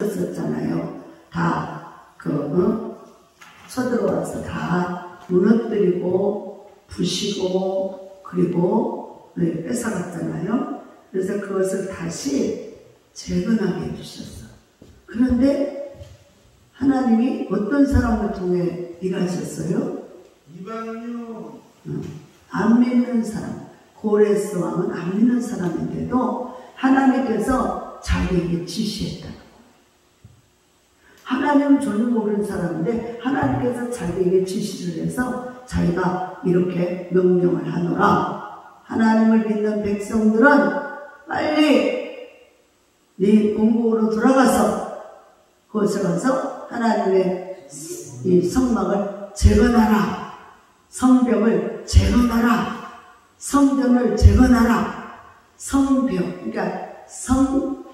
있었잖아요. 다 쳐들어와서 다 무너뜨리고 부시고 그리고 뺏어갔잖아요. 그래서 그것을 다시 재건하게 해주셨어. 그런데 하나님이 어떤 사람을 통해 일하셨어요? 이방인요. 안 믿는 사람. 고레스 왕은 안 믿는 사람인데도 하나님께서 자기에게 지시했다. 하나님 전혀 모르는 사람인데 하나님께서 자기에게 지시를 해서 자기가 이렇게 명령을 하노라. 하나님을 믿는 백성들은 빨리 네 본국으로 돌아가서 거기서 가서 하나님의 이 성막을 재건하라. 성벽을 재건하라. 성전을 재건하라. 성벽, 그러니까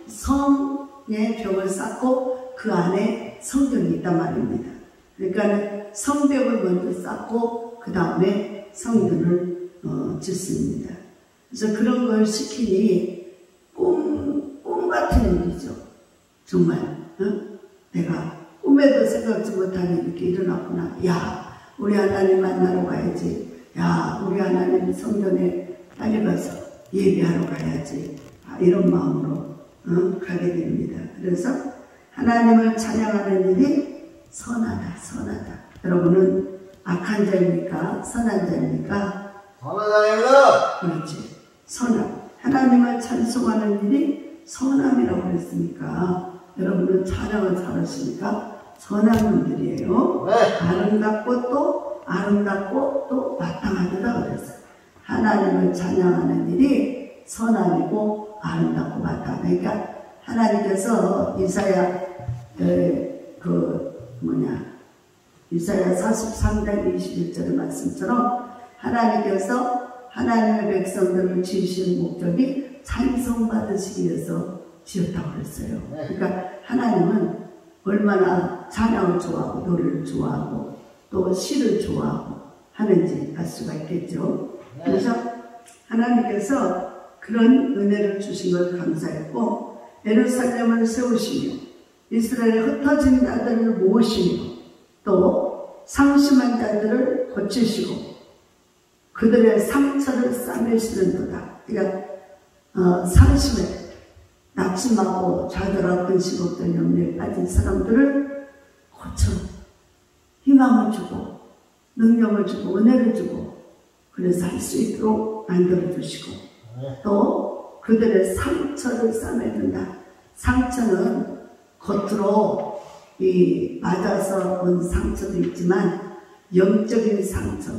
성의 벽을 쌓고 그 안에 성전이 있단 말입니다. 그러니까 성벽을 먼저 쌓고 그 다음에 성전을 짓습니다. 그래서 그런 걸 시키니 꿈 같은 일이죠. 정말 내가 꿈에도 생각지 못한 일이 이렇게 일어났구나. 야, 우리 하나님 만나러 가야지. 야, 우리 하나님 성전에 빨리 가서 예배하러 가야지. 이런 마음으로 가게 됩니다. 그래서 하나님을 찬양하는 일이 선하다, 선하다. 여러분은 악한 자입니까? 선한 자입니까? 선한 자입니다. 그렇지. 선함. 하나님을 찬송하는 일이 선함이라고 그랬으니까 여러분은 찬양을 잘하시니까 선한 분들이에요. 네. 아름답고 또 마땅하다 그랬어요. 하나님을 찬양하는 일이 선함이고 아름답고 마땅하다. 그러니까 하나님께서 이사야 43장 21절의 말씀처럼 하나님께서 하나님의 백성들을 지으시는 목적이 찬송받으시기 위해서 지었다고 그랬어요. 그러니까 하나님은 얼마나 찬양을 좋아하고 노래를 좋아하고 또 시를 좋아하고 하는지 알 수가 있겠죠. 그래서 하나님께서 그런 은혜를 주신 걸 감사했고 예루살렘을 세우시며 이스라엘의 흩어진 자들을 모으시며 또 상심한 자들을 고치시고 그들의 상처를 싸매시는도다. 그러니까 상심해 낙심하고 좌절하고 근심없던 염려에 빠진 사람들을 고쳐 희망을 주고 능력을 주고 은혜를 주고 그래서 할 수 있도록 만들어주시고 또 그들의 상처를 싸매준다. 상처는 겉으로 맞아서 온 상처도 있지만 영적인 상처,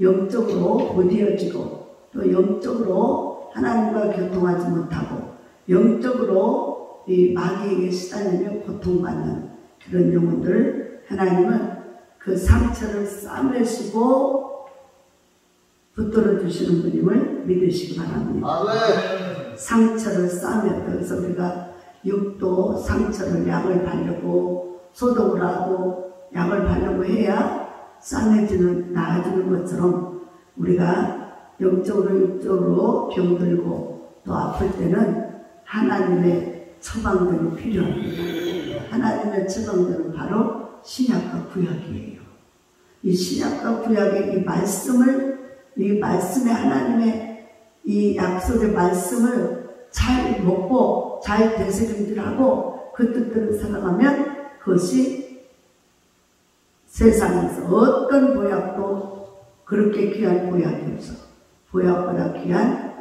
영적으로 못 이어지고 또 영적으로 하나님과 교통하지 못하고 영적으로 이 마귀에게 시달리며 고통받는 그런 영혼들 하나님은 그 상처를 싸매시고 붙들어 주시는 분임을 믿으시기 바랍니다. 아멘. 상처를 싸매 그래서 우리가 육도 상처를 약을 바르고 소독을 하고 약을 바르고 해야 싸매지는 나아지는 것처럼 우리가 영적으로 육적으로 병들고 또 아플 때는 하나님의 처방전이 필요합니다. 하나님의 처방전은 바로 신약과 구약이에요. 이 신약과 구약의 이 말씀의 하나님의 이 약속의 말씀을 잘 먹고 잘 되새김질하고 그 뜻대로 살아가면 그것이 세상에서 어떤 보약도 그렇게 귀한 보약이 없어. 보약보다 귀한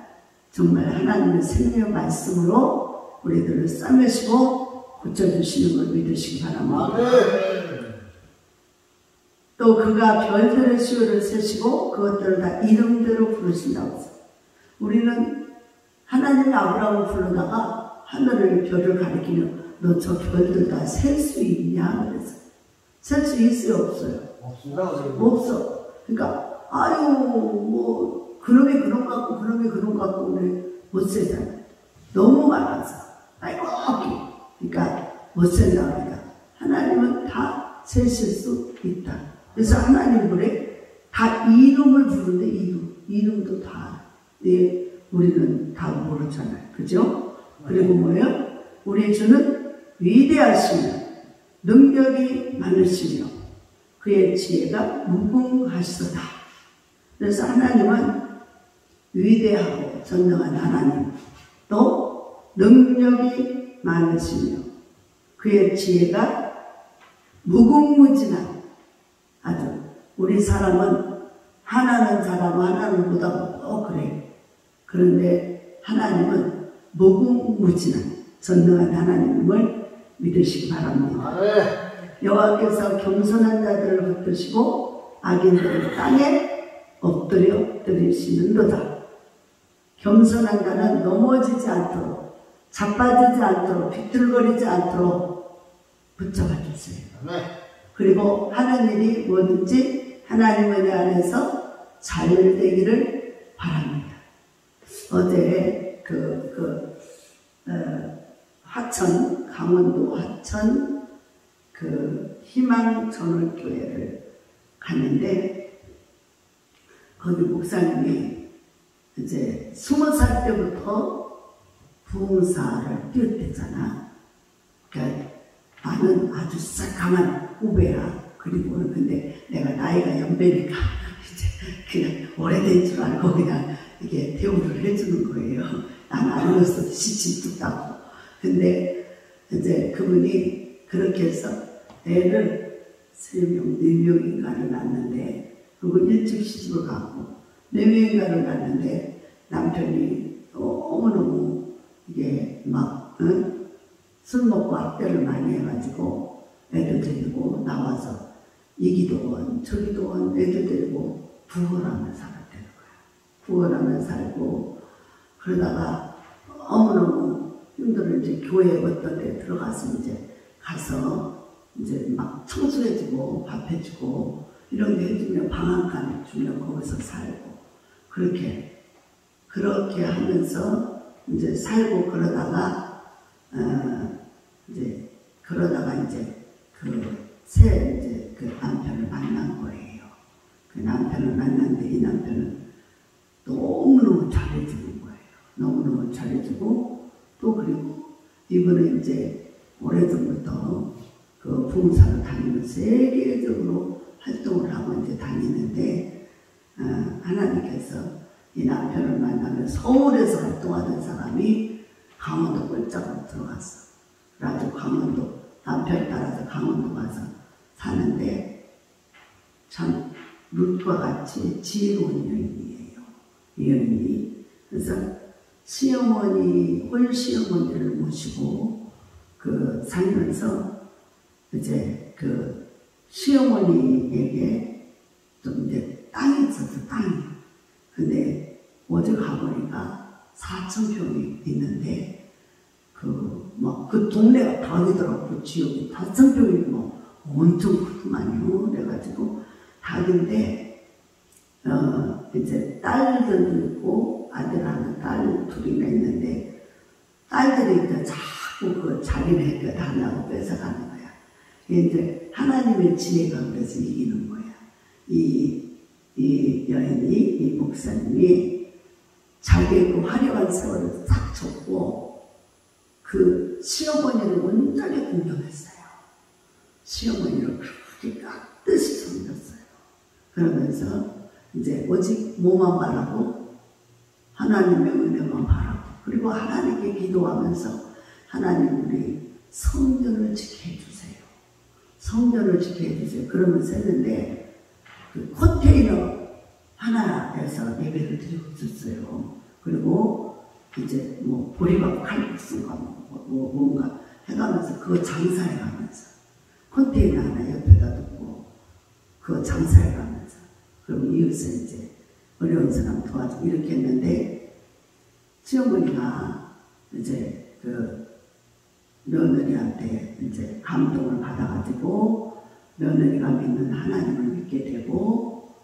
정말 하나님의 생명의 말씀으로 우리들을 싸매시고 고쳐주시는 걸 믿으시기 바랍니다. 또 그가 별들의 수요를 세시고 그것들을 다 이름대로 부르신다고 했어요. 우리는 하나님이 아브라함을 부르다가 하늘을 별을 가리키며 너 저 별들 다 셀 수 있냐 그래서 셀 수 있어요 없어요? 없어. 그러니까 뭐 그놈이 그런 것 같고 그놈이 그런 것 같고 우리 못 세잖아요. 너무 많아서 그러니까 못 센다 합니다. 하나님은 다 세실 수 있다. 그래서 하나님 그래 다 이름을 부르는데 이름도 다 우리는 다 모르잖아요. 그죠? 그리고 뭐예요? 우리 주는 위대하시며 능력이 많으시며 그의 지혜가 무궁하시도다. 그래서 하나님은 위대하고 전능한 하나님, 또 능력이 많으시며 그의 지혜가 무궁무진한, 아주 우리 사람은 하나는 잘하고 하나는 못하고 그래. 그런데 하나님은 무궁무진한 전능한 하나님을 믿으시기 바랍니다. 여호와께서 겸손한 자들을 붙드시고 악인들을 땅에 엎드려 드리시는도다. 겸손한 자는 넘어지지 않도록, 자빠지지 않도록, 비틀거리지 않도록 붙잡아 주세요. 그리고 하는 일이 뭐든지 하나님의 안에서 잘 되기를 바랍니다. 어제 하천, 강원도 하천 희망전월교회를 갔는데, 거기 목사님이 이제 20살 때부터 부흥사를 뛰었대잖아. 그러니까 나는 아주 새까만 후배야. 그리고 근데 내가 나이가 연배니까 이제 그냥 오래된 줄 알고 그냥 이게 대우를 해주는 거예요. 난 아니었어도 시침 뚝딱. 근데 이제 그분이 그렇게 해서 애를 3명, 4명인가를 낳았는데, 그리고 일찍 시집을 가고 4명인가를 낳았는데 남편이 너무너무 이게 막 술 먹고 학대를 많이 해가지고 애들 데리고 나와서 이 기도원 저 기도원 애들 데리고 부활하며 살았다는 거야. 부활하며 살고 그러다가 너무너무 힘들어 이제 교회 어떤 데 들어가서 이제 가서 이제 막 청소해주고 밥 해주고 이런 게 해주면 방앗간 주면 거기서 살고 그렇게 하면서 이제 살고 그러다가 이제 그 남편을 만난 거예요. 그 남편을 만났는데 이 남편은 너무너무 잘해주는 거예요. 너무너무 잘해주고 또 그리고 이분은 이제 오래전부터 그 부흥사를 다니면서 세계적으로 활동을 하고 이제 다니는데 하나님께서 이 남편을 만나면 서울에서 활동하던 사람이 강원도 꼴짝으로 들어갔어. 그래가지고 강원도 남편 따라서 강원도 가서 사는데 참 룻과 같이 지혜로운 여인이에요. 이 여인이. 그래서 홀 시어머니를 모시고 살면서 이제 시어머니에게 좀 이제 땅이 있어서 땅이. 근데 어제 가보니까 4,000평이 있는데 그 동네가 닭이더라고. 지역이 4,000평이 엄청 크구만요. 그래가지고 닭인데 이제 딸들도 있고 아들 하나 딸 둘이나 있는데 딸들이 이제 자꾸 자기네 것 하려고 뺏어가는 거야. 이제 하나님의 지혜가 그래서 이기는 거야. 이 여인이, 이 목사님이 자기의 화려한 세월을 딱 줬고 그 시어머니를 온전히 공경했어요. 시어머니를 그렇게 깍듯이 섬겼어요. 그러면서 이제 오직 뭐만 바라고 하나님의 은혜만 바라고 그리고 하나님께 기도하면서 하나님 우리 성전을 지켜주세요. 성전을 지켜주세요. 그러면서 했는데 그 컨테이너 하나에서 예배를 드리고 있었어요. 그리고 이제 보리밥 칼국수가 뭔가 해가면서 그거 장사해가면서 컨테이너 하나 옆에다 두고 그거 장사해가면서 그리고 이웃에 이제 어려운 사람 도와주고 이렇게 했는데 시어머니가 이제 며느리한테 이제 감동을 받아가지고 며느리가 믿는 하나님을 믿게 되고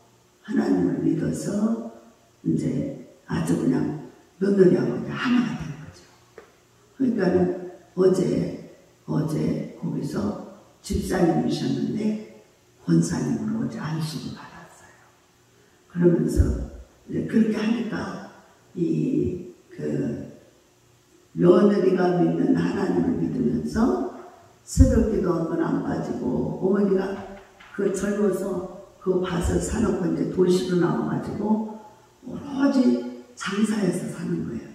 하나님을 믿어서 이제 아주 그냥 며느리하고 그냥 하나가 된 거죠. 그러니까 어제 거기서 집사님이셨는데 권사님으로 어제 안식을 받았어요. 그러면서 이제 그렇게 하니까 며느리가 믿는 하나님을 믿으면서 새벽 기도 한 번 안 빠지고, 어머니가 그 젊어서 그 밭을 사놓고 이제 도시로 나와가지고 오로지 장사해서 사는 거예요.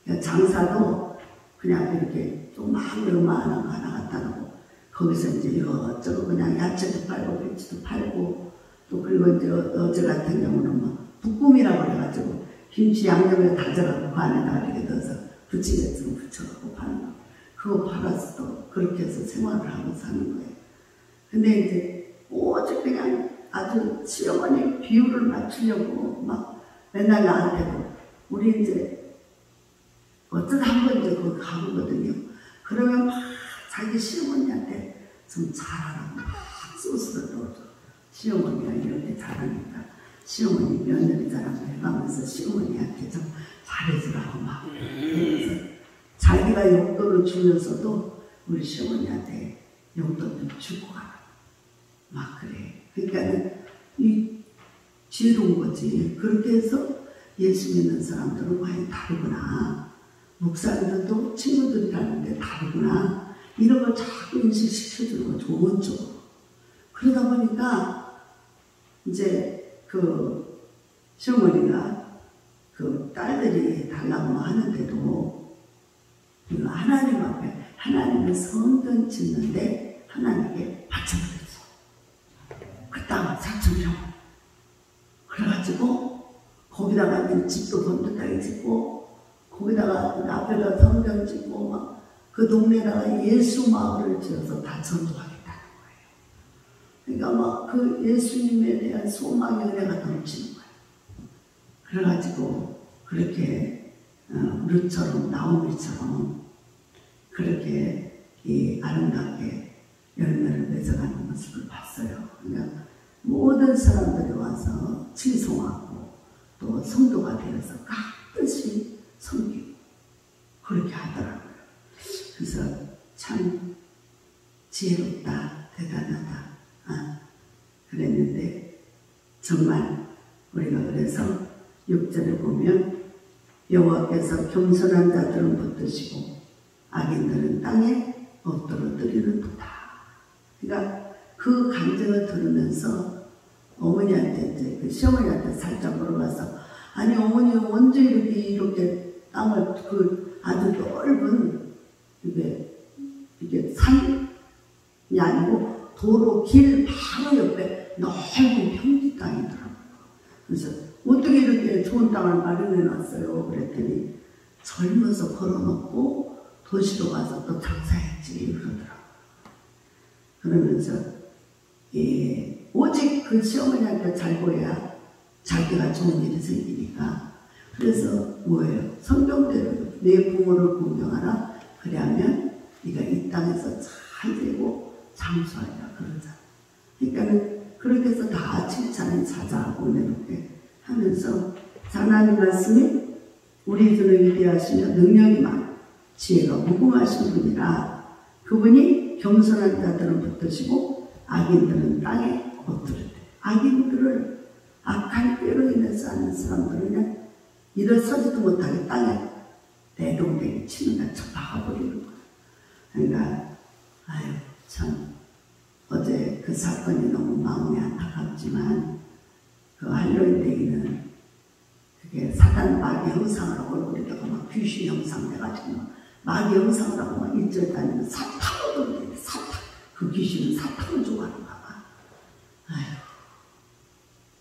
그러니까 장사도 그냥 이렇게 조그마한 거 하나 갖다 놓고 거기서 이제 이것저것 그냥 야채도 팔고 배추도 팔고, 또 그리고 이제 어제 같은 경우는 뭐 볶음이라고 그래가지고 김치 양념에 다져갖고 그 안에다 이렇게 넣어서 부침개처럼 붙여갖고 파는 거. 그거 팔아서 또 그렇게 해서 생활을 하고 사는 거예요. 근데 이제 오직 그냥 아주 시어머니 비율을 맞추려고 막 맨날 나한테도, 우리 이제 어쩌다 한 번 이제 거기 가보거든요. 그러면 막 자기 시어머니한테 좀 잘하라고 막 소스를 넣어줘. 시어머니가 이렇게 잘하니까 시어머니 며느리 자랑을 해가면서 시어머니한테 좀 잘해주라고 막. 그래서 자기가 용돈을 주면서도 우리 시어머니한테 용돈을 주고 가라. 막 그래. 그러니까 이 지혜로운 거지. 그렇게 해서 예수 믿는 사람들은 과연 다르구나. 목사님들도 친구들이라는데 다르구나. 이런 걸 자꾸 인식시켜주는 거 좋은 쪽으로. 그러다 보니까 이제 그 시어머니가 그 딸들이 달라고 하는데도 이거 하나님 앞에 하나님의 성전 짓는데 하나님께 바쳐드렸어. 그 땅을 4,000평. 그래가지고 거기다가 집도 건너다게 짓고, 거기다가 앞에다 성전 짓고 막 그 동네에다가 예수 마을을 지어서 다 전도하겠다는 거예요. 그러니까 막 그 예수님에 대한 소망의 은혜가 넘치는 거예요. 그래가지고 그렇게 룻처럼 나오미처럼 그렇게 이 아름답게 열매를 맺어가는 모습을 봤어요. 그러니까 모든 사람들이 와서 칭송하고 또 성도가 되어서 깍듯이 섬기고 그렇게 하더라고요. 그래서 참 지혜롭다, 대단하다 그랬는데, 정말 우리가 그래서 6절에 보면 여호와께서 겸손한 자들은 붙드시고 악인들은 땅에 엎드러뜨리는도다. 그러니까 그 간증을 들으면서 어머니한테 이제 그 시어머니한테 살짝 물어봐서, 아니 어머니 언제 이렇게 땅을 그 아주 넓은 이게 산이 아니고 도로 길 바로 옆에 넓은 평지 땅이더라고요. 그래서 어떻게 이렇게 좋은 땅을 마련해 놨어요? 그랬더니 젊어서 걸어놓고 도시로 가서 또 장사했지 그러더라고요. 그러면서 오직 그 시어머니한테 잘 보여야 자기가 좋은 일이 생기니까, 그래서 뭐예요? 성경대로 내 부모를 공경하라. 그러면 네가 이 땅에서 잘 되고 장수하리라 그러잖아. 그러니까 그렇게 해서 다 칭찬을 찾아하고 이렇게 하면서, 하나님 말씀이 우리 주는 위대하시며 능력이 많고 지혜가 무궁하신 분이라. 그분이 겸손한 자들은 붙드시고 악인들은 땅에 엎드리되. 악인들을 악한 꾀로 인해서 하는 사람들은 그냥 일어서지도 못하게 땅에 내동댕이 치는 것처럼 박아버리는 거야. 그러니까 아유 참 어제 그 사건이 너무 마음이 안타깝지만, 그 할로윈 데이는 그게 사단 마귀 형상을 얼굴에다가 막 귀신 형상 돼가지고 마귀 형상을 하고 막 일절 다니면 사탄으로 돌리는데, 사탄, 그 귀신은 사탄을 좋아하는가 봐. 아유,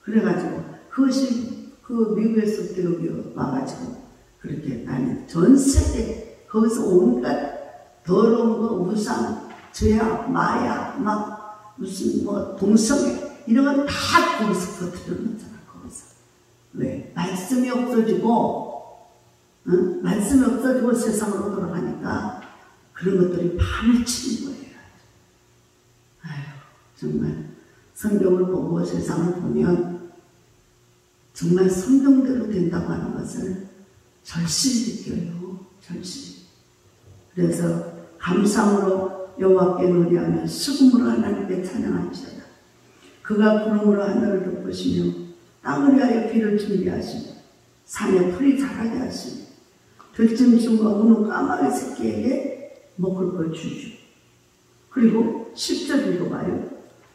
그래가지고 그것이 그 미국에서 또 여기 와가지고 그렇게 다니, 전 세계 거기서 온갖 더러운 거, 우상, 죄악, 마약, 막 무슨 뭐 동성애 이런 건 다 거기서 퍼뜨려 놓잖아. 거기서 왜? 말씀이 없어지고, 응? 말씀이 없어지고 세상으로 돌아가니까 그런 것들이 판을 치는 거예요. 아유, 정말 성경을 보고 세상을 보면 정말 성경대로 된다고 하는 것을 절실히 느껴요. 절실히. 그래서 감상으로 여호와께 노래하며 수금으로 하나님께 찬양하시다. 그가 구름으로 하늘을 덮으시며 땅을 위하여 비를 준비하시며 산에 풀이 자라게 하시며 들짐승과 우는 까마귀 새끼에게 먹을 걸 주시고 그리고 10절을 봐요.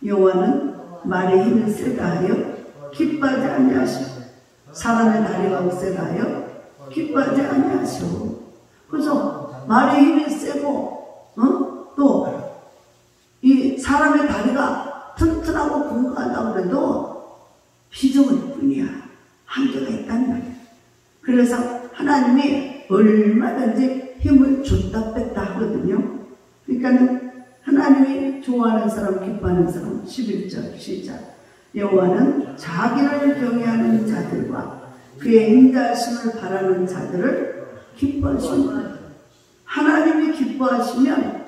여호와는 말의 힘을 세다 하여 기뻐하지 아니하시고 사람의 다리가 없애다 하여 기뻐하지 아니하시고. 그래서 말의 힘이 세고 또 이 사람의 다리가 튼튼하고 건강하다고 해도 피조물 뿐이야. 한계가 있단 말이야. 그래서 하나님이 얼마든지 힘을 줬다 뺐다 하거든요. 그러니까는 하나님이 좋아하는 사람, 기뻐하는 사람. 11절 시작. 여호와는 자기를 경외하는 자들과 그의 인자하심을 바라는 자들을 기뻐하십니다. 하나님이 기뻐하시면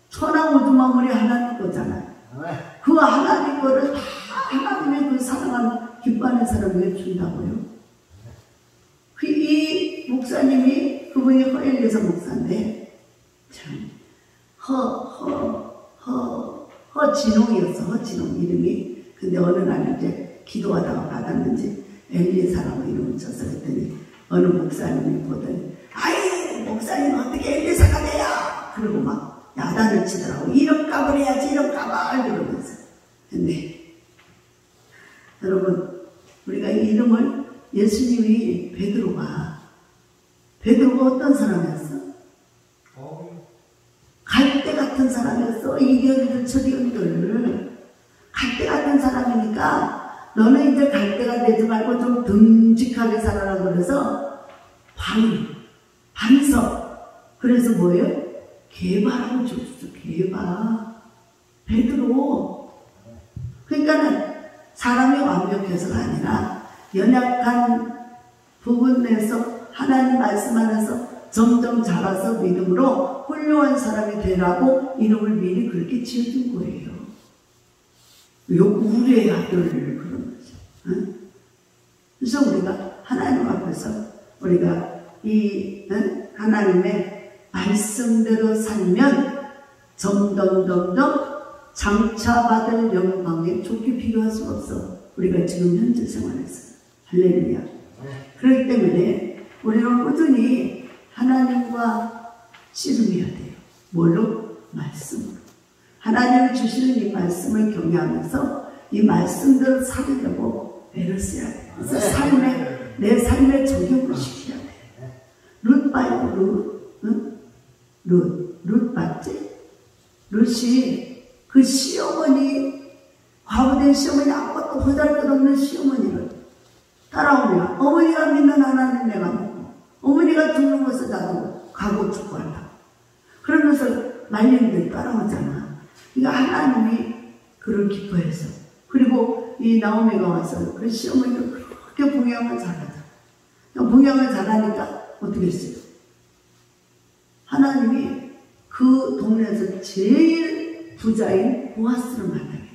천하 우주 만물이 하나님 거잖아요. 그 하나님 거를 다 하나님의 그 사랑하는 기뻐하는 사람에게 준다고요. 이 목사님이 그분이 허엘리서 목사인데 참 허진홍이었어. 허진홍 이름이. 근데 어느 날 이제 기도하다가 받았는지 엘리사라고 이름을 쳤어. 그랬더니 어느 목사님이 보더니 아이 목사님 어떻게 엘리사가 돼요? 그러고 막 야단을 치더라고. 이름값을 해야지 이름값을 그러면서. 근데 여러분 우리가 이 이름을 예수님이 베드로가 어떤 사람이었어? 갈대 같은 사람이었어. 이견들 저견들 갈대 같은 사람이니까 너는 이제 갈대가 되지 말고 좀 듬직하게 살아라 그래서 반석. 그래서 뭐예요? 개바라고 줬어. 개바. 베드로. 그러니까는 사람이 완벽해서가 아니라 연약한 부분에서 하나님 말씀 안에서 점점 자라서 믿음으로 훌륭한 사람이 되라고 이름을 미리 그렇게 지어준 거예요. 우리의 아들 그런 거죠. 응? 그래서 우리가 하나님 앞에서 우리가 이 하나님의 말씀대로 살면 점점 장차받을 영광에 좋게 비교할 수가 없어. 우리가 지금 현재 생활에서. 할렐루야. 그렇기 때문에 우리는 꾸준히 하나님과 씨름해야 돼요. 뭘로? 말씀으로. 하나님이 주시는 이 말씀을 경외하면서 이 말씀대로 살으려고 애를 써야 돼요. 그래서 내 삶에 적용을 시켜야 돼요. 룻 봐요. 룻 봤지? 룻이 그 시어머니, 과부된 시어머니, 아무것도 보잘것없는 시어머니를 따라오면 어머니가 믿는 하나님 내가 믿고 어머니가 죽는 것을 나도 가고 죽고 한다. 그러면서 말년들 따라오잖아. 그러니까 하나님이 그를 기뻐해서. 그리고 이 나오미가 와서 그 시어머니를 그렇게 봉양을 잘하자. 봉양을 잘하니까 어떻게 했어요? 하나님이 그 동네에서 제일 부자인 보아스를 만나게 해주잖아요.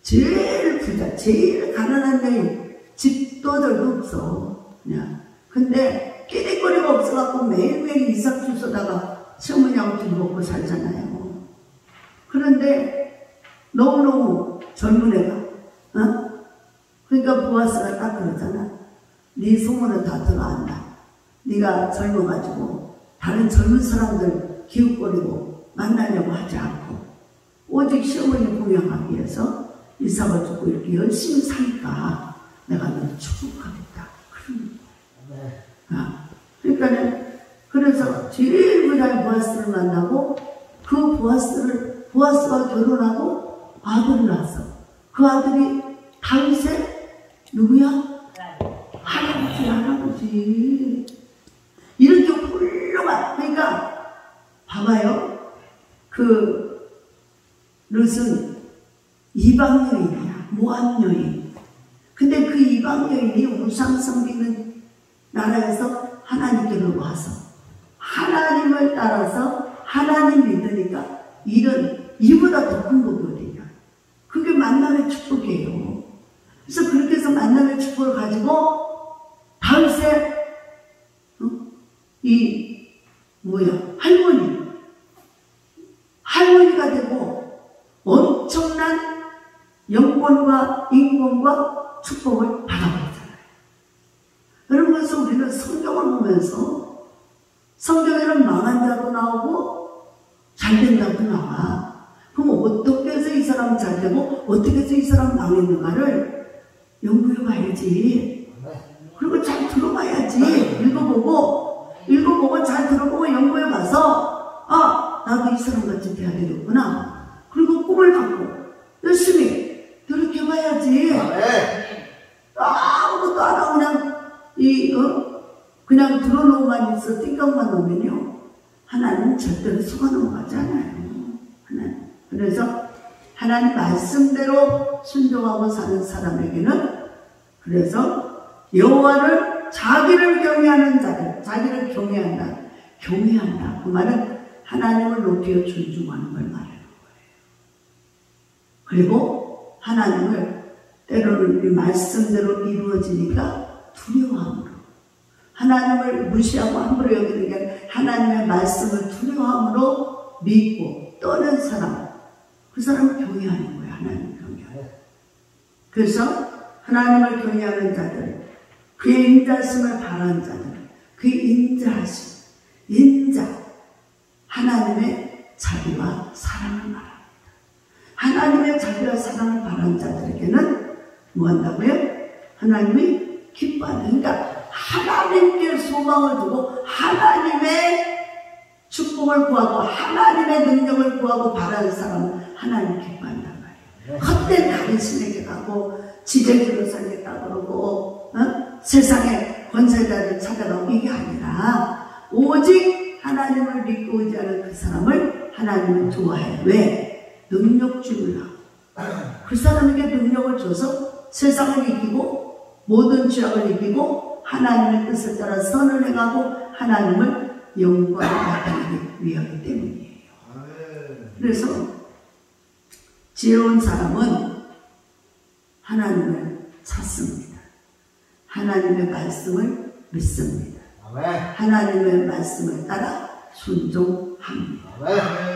제일 부자, 제일 가난한 여인, 집도들도 없어. 그냥. 근데 끼리거리가 없어갖고 매일매일 이삭주 쏘다가 시어머니하고 좀 먹고 살잖아요. 그런데 너무너무 젊은 애가, 그러니까 보아스가 딱 그러잖아. 네 소문은 다 들어간다. 네가 젊어가지고 다른 젊은 사람들 기웃거리고 만나려고 하지 않고 오직 시어머니 봉양하기 위해서 이삭을 주고 이렇게 열심히 사니까 내가 너를 축복하겠다. 그러니까 그래서 제일 부자의 보아스를 만나고 그 보아스가 결혼하고 아들을 낳았어. 그 아들이 다윗의 누구야? 할아버지. 이렇게 훌륭한. 그러니까 봐봐요. 그 룻은 이방 여인이야. 모압 여인. 근데 그 이방 여인이 우상 섬기는 나라에서 하나님께로 와서 하나님을 따라서 하나님 믿으니까 일은 이보다 더 큰 거거든요. 그게 만남의 축복이에요. 그래서 그렇게 해서 만남의 축복을 가지고 다윗의 할머니가 되고 엄청난 영권과 인권과 축복을 받아버렸잖아요. 여러분, 그래서 우리는 성경을 보면서 성경에는 망한 자도 나오고 잘 된다고 나와. 그럼 어떻게 해서 이 사람은 잘 되고 어떻게 해서 이 사람은 망했는가를 연구해 봐야지. 그리고 잘 들어봐야지. 읽어보고 잘 들어보고 연구해 봐서 나도 이 사람 같이 돼야 되겠구나. 그리고 꿈을 갖고 열심히 노력해 봐야지. 아무것도 안 하고 그냥 들어놓고만 있어 띵깡만 놓으면요 하나님은 절대로 속아 넘어가지 않아요. 그래서 하나님 말씀대로 순종하고 사는 사람에게는 그래서 여호와를 자기를 경외하는 자들, 자기를 경외한다. 그 말은 하나님을 높여 존중하는 걸 말하는 거예요. 그리고 하나님을 때로는 이 말씀대로 이루어지니까 두려워함으로, 하나님을 무시하고 함부로 여기는 게 아니라 하나님의 말씀을 두려워함으로 믿고 떠는 사람, 그 사람을 경외하는 거예요. 하나님을 경외하는. 그래서 하나님을 경외하는 자들, 그의 인자심을 바라는 자들, 그의 인자, 하나님의 자비와 사랑을 말합니다. 하나님의 자비와 사랑을 바라는 자들에게는 뭐 한다고요? 하나님이 기뻐하는, 그러니까 하나님께 소망을 두고 하나님의 축복을 구하고 하나님의 능력을 구하고 바라는 사람은 하나님 기뻐한단 말이에요. 헛된 다른 신에게 가고 지정으로 살겠다 그러고 세상의 권세자를 찾아가고 이게 아니라 오직 하나님을 믿고 의지하는 그 사람을 하나님은 좋아해요. 왜? 능력 주느라. 그 사람에게 능력을 줘서 세상을 이기고 모든 죄악을 이기고 하나님의 뜻을 따라 선을 행하고 하나님을 영광을 나타내기 위하기 때문이에요. 그래서 지혜로운 사람은 하나님을 찾습니다. 하나님의 말씀을 믿습니다. 하나님의 말씀을 따라 순종합니다.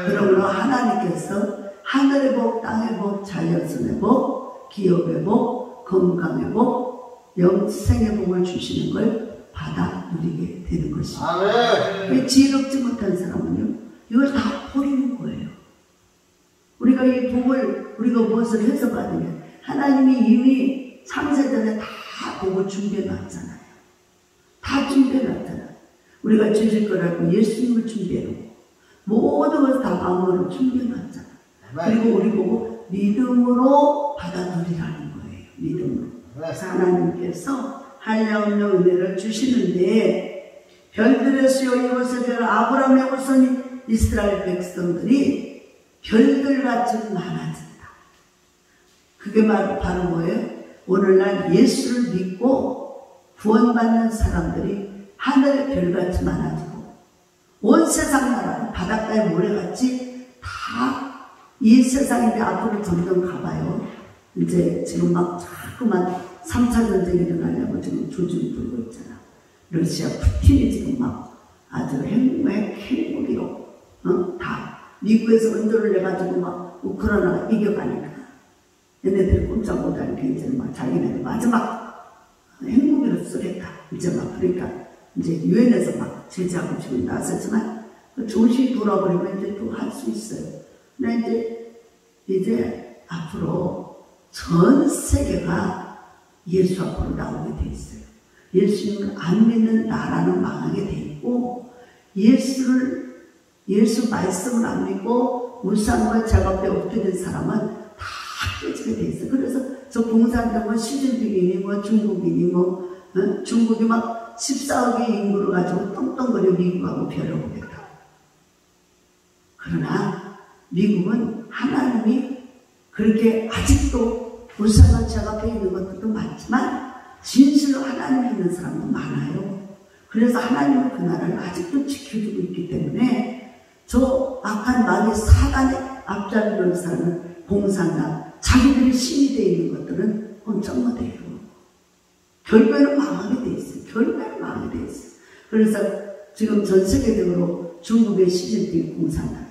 그러므로 하나님께서 하늘의 복, 땅의 복, 자연선의 복, 기업의 복, 건강의 복, 영생의 복을 주시는 걸 받아 누리게 되는 것입니다. 지혜롭지 못한 사람은요, 이걸 다 버리는 거예요. 우리가 이 복을 우리가 무엇을 해서 받으면 하나님이 이미 창세전에 다 복을 준비해 놨잖아요. 다 준비해 놨잖아요. 우리가 주실 거라고 예수님을 준비해 놓고 모든 것을 다 마음으로 준비해 놨잖아요. 그리고 우리 보고 믿음으로 받아 누리라는 거예요. 믿음으로. 그래서 하나님께서 한량없는 은혜를 주시는데 별들의 수요 이곳에 별 아브라함의 후손인 이스라엘 백성들이 별들같이 많아진다. 그게 바로 뭐예요? 오늘날 예수를 믿고 구원받는 사람들이 하늘의 별같이 많아지고 온 세상 나라는 바닷가의 모래같이 다 이 세상인데 앞으로 점점 가봐요. 이제 지금 막 자꾸만 3차 전쟁이 일어나려고 지금 조짐 불고 있잖아. 러시아 푸틴이 지금 막 아주 핵무기로 다 미국에서 은도를 내가지고 막 우크라이나가 이겨가니까 얘네들이 꼼짝 못하니까 이제 막 자기네들 마지막 핵무기로 쓰겠다. 이제 막 그러니까 이제 유엔에서 막 제재하고 지금 나섰지만 조금씩 돌아버리면 이제 또 할 수 있어요. 근데 이제 앞으로 전 세계가 예수 앞으로 나오게 돼 있어요. 예수님을 안 믿는 나라는 망하게 돼 있고 예수 말씀을 안 믿고 무상과 작업에 엎드린 사람은 다 깨지게 돼 있어요. 그래서 저 공산당은 시진핑이니 뭐 중국이니 중국이 막 14억의 인구를 가지고 똥똥거려 미국하고 벼를 보겠다. 그러나 미국은 하나님이 그렇게 아직도 무상과 작업에 있는 것들도 많지만 진실로 하나님 믿는 사람도 많아요. 그래서 하나님은 그 나라를 아직도 지켜주고 있기 때문에 저 악한 마귀 사단의 앞잡이로 사는 공산당 자기들이 신이 되어 있는 것들은 엄청 못해요. 결국에는 망하게 돼 있어요. 결국에는 망하게 돼 있어요. 그래서 지금 전 세계적으로 중국의 시진핑 공산당,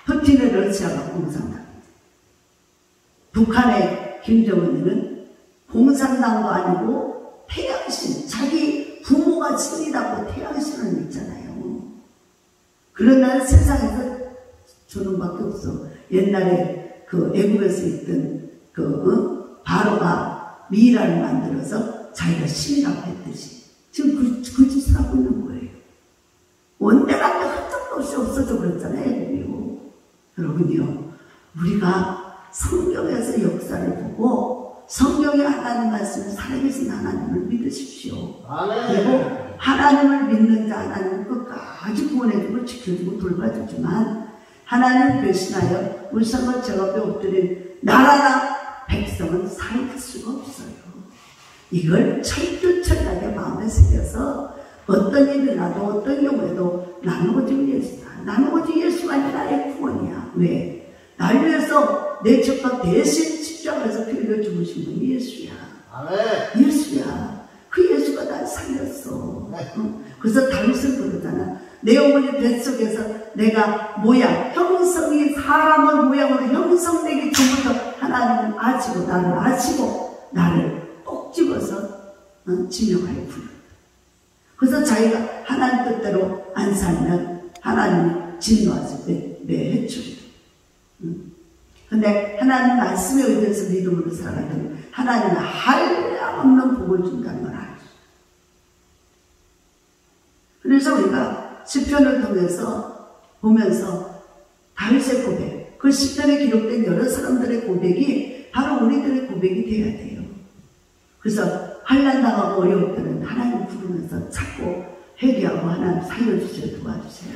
푸틴의 러시아가 공산당, 북한의 김정은이는 공산당도 아니고 태양신, 자기 부모가 신이라고 태양신을 믿잖아요. 그런 날 세상에서 저놈밖에 없어. 옛날에 그 애국에서 있던 바로가 미이라를 만들어서 자기가 신이라고 했듯이 지금 그 짓을 하고 있는 거예요. 원대가 흠집도 없이 없어져 버렸잖아요. 애국이요. 여러분요, 우리가 성경에서 역사를 보고 성경의 하나님 말씀을 살아계신 하나님을 믿으십시오. 그리고 하나님을 믿는 자 하나님을 끝까지 구원해주고 지켜주고 돌봐주지만 하나님을 배신하여 울상과 제 앞에 엎드린 나라나 백성은 살릴 수가 없어요. 이걸 철두철하게 마음에 새겨서 어떤 일이 나도 어떤 경우에도 나는 오직 예수다. 나는 오직 예수가 나의 구원이야. 왜? 날 위해서 내 죄값 대신 십자가에서 피 흘려 죽으신 분이 예수야. 예수야. 그 예수가 날 살렸어. 그래서 다윗은 그러잖아. 내 어머니 뱃속에서 내가 형성이 사람의 모양으로 형성되기 전부터 하나님은 아시고 나를 아시고 나를 꼭 집어서 지명하여 불렀다. 그래서 자기가 하나님 뜻대로 안 살면 하나님이 진노하실 때 내해초리다. 근데 하나님 말씀에 의해서 믿음으로 살아가면 하나님은 한량없는 복을 준다는 걸 알죠. 그래서 우리가 시편을 통해서 보면서 다윗의 고백, 그 시편에 기록된 여러 사람들의 고백이 바로 우리들의 고백이 되어야 돼요. 그래서 환난당하고 어려울 때는 하나님 부르면서 찾고 회개하고 하나님 살려주세요, 도와주세요.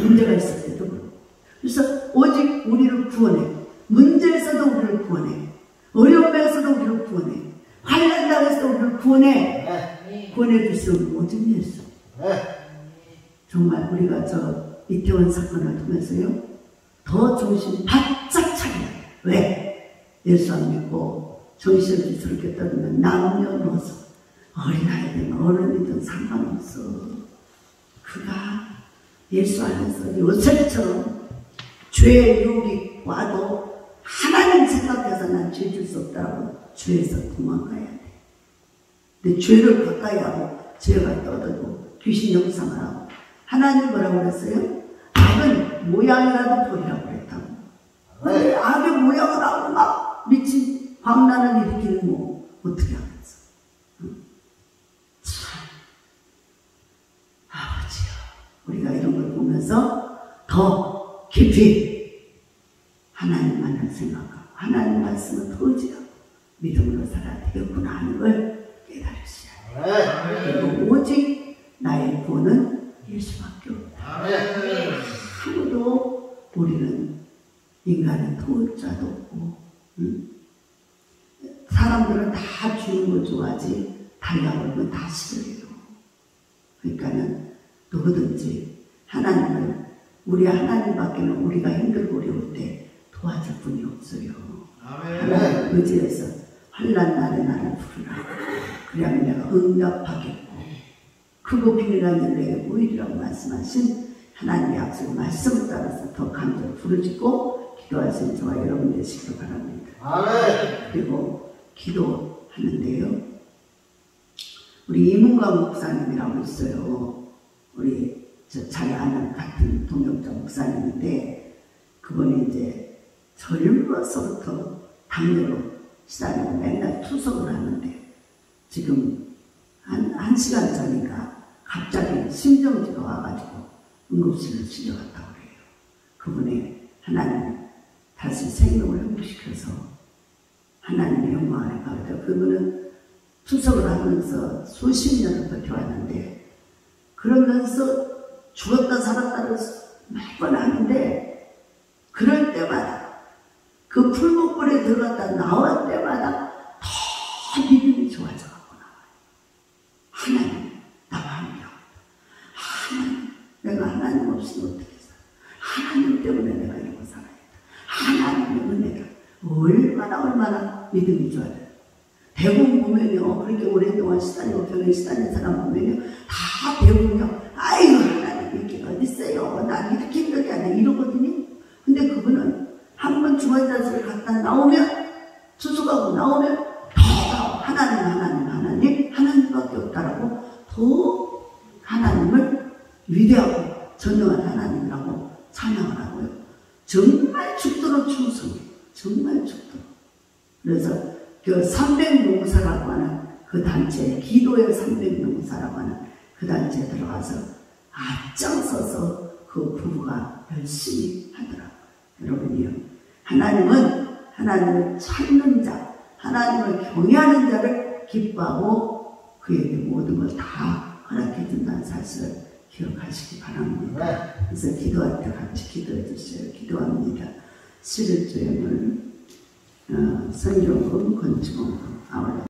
문제가 있을 때도 그렇고. 그래서 오직 우리를 구원해. 문제에서도 우리를 구원해. 어려움에서도 우리를 구원해. 환난당에서도 우리를 구원해. 구원해 주시는 오직 예수. 정말 우리가 이태원 사건을 통해서요, 더 정신 바짝 차려요. 왜? 예수 안 믿고 정신을 저렇게 떠들면 남녀노소, 어린아이든 어른이든 상관없어. 그가 예수 안에서 요셉처럼 죄의 유혹이 와도 하나님 생각해서 난 죄 줄 수 없다고 죄에서 도망가야 돼. 근데 죄를 가까이 하고 죄가 떠들고 귀신 영상을 하고 하나님 뭐라고 그랬어요? 악은 모양이라도 보이라고 그랬다고. 근데 악의 모양을 하고 막 미친 광란을 일으키는 어떻게 하겠어? 참 아버지요, 우리가 이런 걸 보면서 더 깊이 하나님만을 생각하고 하나님 말씀을 더 의지하고 믿음으로 살아야 되겠구나 하는 걸 깨달으셔야 돼요. 그리고 오직 나의 구원은 예수밖에 없다. 아무도 우리는 인간은 도울 자도 없고, 사람들은 다 주는 거 좋아하지 달라고 다 싫어해요. 그러니까는 누구든지 하나님을, 우리 하나님밖에는 우리가 힘들고 어려울 때 도와줄 분이 없어요. 하나님 의지해서 환난 날에 나를 부르라. 그러면 내가 응답하겠고 크고 비밀한 일 내게 보이리라고 말씀하신 하나님의 약속 말씀을 따라서 더 강조를 부르짖고 기도하시는 저와 여러분 되시길 바랍니다. 그리고 기도하는데요, 우리 이문광 목사님이라고 있어요. 우리 잘 아는 같은 동역자 목사님인데, 그분이 이제 젊어서부터 당뇨로 시달리고 맨날 투석을 하는데, 지금 한 시간 전인가 갑자기 심정지가 와가지고 응급실을 실려갔다고 그래요. 그분이 하나님 다시 생명을 회복시켜서 하나님의 영광 안에 가거든요. 그분은 투석을 하면서 수십 년을 버텨왔는데, 그러면서 죽었다 살았다를 몇 번 하는데, 그럴 때마다 그 풀목불에 들어갔다 나올 때마다 더 믿음이 좋아져갖고 나와요. 하나님 나와 함께하고, 하나님 내가 하나님 없이는 어떻게 살아? 하나님 때문에 내가 이러고 살아야 돼. 하나님의 은혜가 얼마나 믿음이 좋아져요. 대부분 보면요, 그렇게 오랫동안 시달리고 병에 시달린 사람 보면요, 다 대부분요, 아이고 하나님 이게 어딨어요, 난 이렇게 힘들게 하네 이러거든요. 근데 그분은 한 번 중환자실을 갔다 나오면, 수술하고 나오면 더 하나님밖에 없다라고 더 하나님을 위대하고 전능한 하나님이라고 찬양을 정말 죽도록 충성해요. 정말 죽도록. 그래서 그 300농사라고 하는 그 단체, 기도의 300농사라고 하는 그 단체에 들어가서 앞장서서 그 부부가 열심히 하더라고요. 여러분이요. 하나님을 찾는 자, 하나님을 경외하는 자를 기뻐하고 그에게 모든 걸 다 허락해 준다는 사실을 기억하시기 바랍니다. 그래서 기도할 때 같이 기도해 주세요. 기도합니다. 11조 오늘 성경은 건축원 아울렛